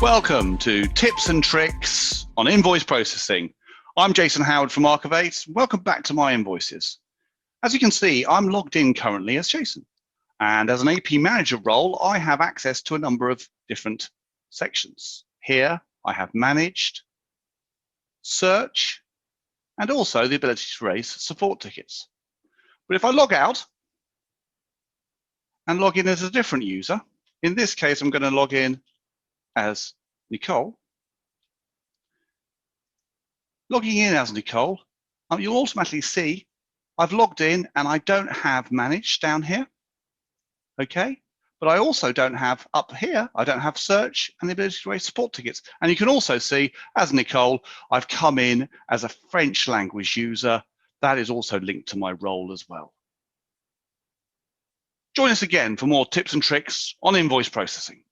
Welcome to Tips and Tricks on Invoice Processing. I'm Jason Howard from Arcivate. Welcome back to My Invoices. As you can see, I'm logged in currently as Jason. And as an AP manager role, I have access to a number of different sections. Here, I have Managed, Search, and also the ability to raise support tickets. But if I log out and log in as a different user, in this case, I'm going to log in as Nicole. Logging in as Nicole, you'll automatically see I've logged in and I don't have Managed down here, okay? But I also don't have up here, I don't have Search and the ability to raise support tickets. And you can also see as Nicole, I've come in as a French language user. That is also linked to my role as well. Join us again for more tips and tricks on invoice processing.